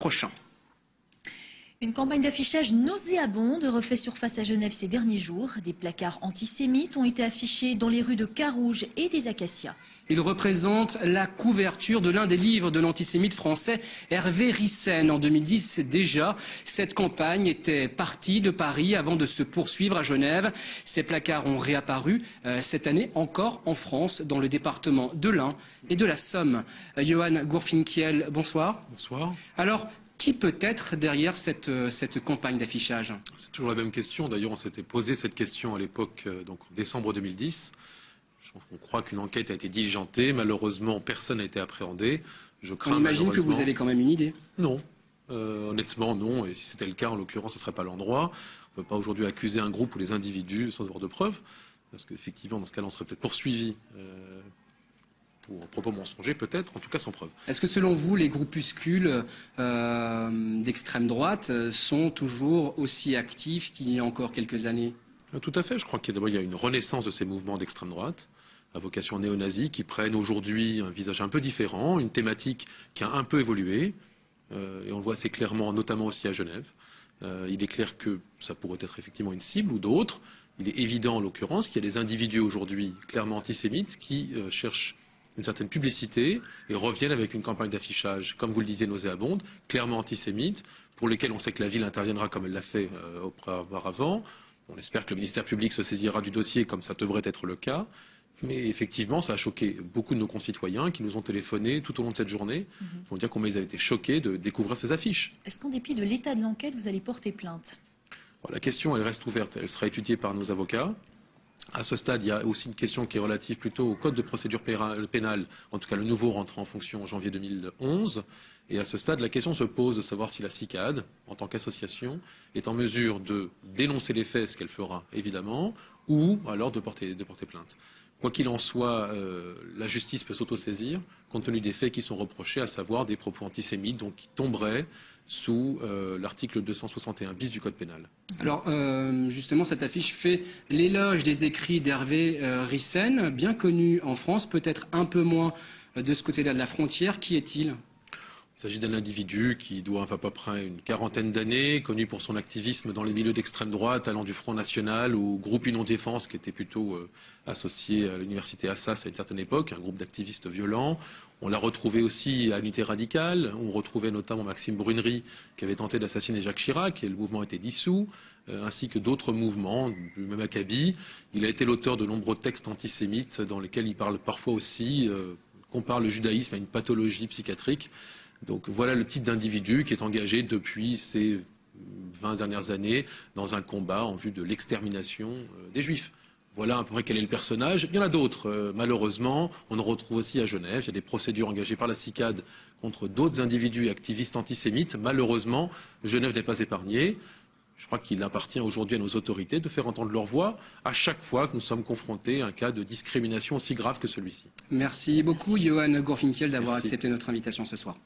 prochain. Une campagne d'affichage nauséabonde refait surface à Genève ces derniers jours. Des placards antisémites ont été affichés dans les rues de Carouge et des Acacias. Il représente la couverture de l'un des livres de l'antisémite français Hervé Ryssen. En 2010 déjà, cette campagne était partie de Paris avant de se poursuivre à Genève. Ces placards ont réapparu cette année encore en France, dans le département de l'Ain et de la Somme. Johan Gourfinkiel, bonsoir. Bonsoir. Alors, qui peut être derrière cette campagne d'affichage? C'est toujours la même question. D'ailleurs, on s'était posé cette question à l'époque, donc en décembre 2010. On croit qu'une enquête a été diligentée. Malheureusement, personne n'a été appréhendé. On imagine que vous avez quand même une idée. Non. Honnêtement, non. Et si c'était le cas, en l'occurrence, ce ne serait pas l'endroit. On ne peut pas aujourd'hui accuser un groupe ou les individus sans avoir de preuves. Parce qu'effectivement, dans ce cas-là, on serait peut-être poursuivi pour propos mensongers, peut-être, en tout cas sans preuve. Est-ce que selon vous, les groupuscules d'extrême droite sont toujours aussi actifs qu'il y a encore quelques années? Tout à fait. Je crois qu'il y a une renaissance de ces mouvements d'extrême droite à vocation néo-nazie qui prennent aujourd'hui un visage un peu différent, une thématique qui a un peu évolué. Et on le voit assez clairement, notamment aussi à Genève. Il est clair que ça pourrait être effectivement une cible ou d'autres. Il est évident, en l'occurrence, qu'il y a des individus aujourd'hui clairement antisémites qui cherchent une certaine publicité et reviennent avec une campagne d'affichage, comme vous le disiez, nauséabonde, clairement antisémite, pour lesquels on sait que la ville interviendra comme elle l'a fait auparavant. On espère que le ministère public se saisira du dossier comme ça devrait être le cas. Mais effectivement, ça a choqué beaucoup de nos concitoyens qui nous ont téléphoné tout au long de cette journée pour dire combien ils avaient été choqués de découvrir ces affiches. Est-ce qu'en dépit de l'état de l'enquête, vous allez porter plainte? La question, elle reste ouverte. Elle sera étudiée par nos avocats. À ce stade, il y a aussi une question qui est relative plutôt au code de procédure pénale, en tout cas le nouveau rentré en fonction en janvier 2011. Et à ce stade, la question se pose de savoir si la CICAD, en tant qu'association, est en mesure de dénoncer les faits, ce qu'elle fera évidemment, ou alors de porter plainte. Quoi qu'il en soit, la justice peut s'autosaisir compte tenu des faits qui sont reprochés, à savoir des propos antisémites, donc qui tomberaient sous l'article 261 bis du Code pénal. Alors, justement, cette affiche fait l'éloge des écrits d'Hervé Ryssen, bien connu en France, peut-être un peu moins de ce côté-là de la frontière. Qui est-il ? Il s'agit d'un individu qui doit à peu près une quarantaine d'années, connu pour son activisme dans les milieux d'extrême droite, allant du Front National au groupe Union Défense, qui était plutôt associé à l'université Assas à une certaine époque, un groupe d'activistes violents. On l'a retrouvé aussi à Unité Radicale. On retrouvait notamment Maxime Brunery, qui avait tenté d'assassiner Jacques Chirac, et le mouvement a été dissous, ainsi que d'autres mouvements du même acabit. Il a été l'auteur de nombreux textes antisémites dans lesquels il parle parfois aussi, compare le judaïsme à une pathologie psychiatrique. Donc voilà le type d'individu qui est engagé depuis ces 20 dernières années dans un combat en vue de l'extermination des Juifs. Voilà à peu près quel est le personnage. Il y en a d'autres, malheureusement. On en retrouve aussi à Genève. Il y a des procédures engagées par la CICAD contre d'autres individus et activistes antisémites. Malheureusement, Genève n'est pas épargnée. Je crois qu'il appartient aujourd'hui à nos autorités de faire entendre leur voix à chaque fois que nous sommes confrontés à un cas de discrimination aussi grave que celui-ci. Merci beaucoup, Johan Gourfinkiel, d'avoir accepté notre invitation ce soir.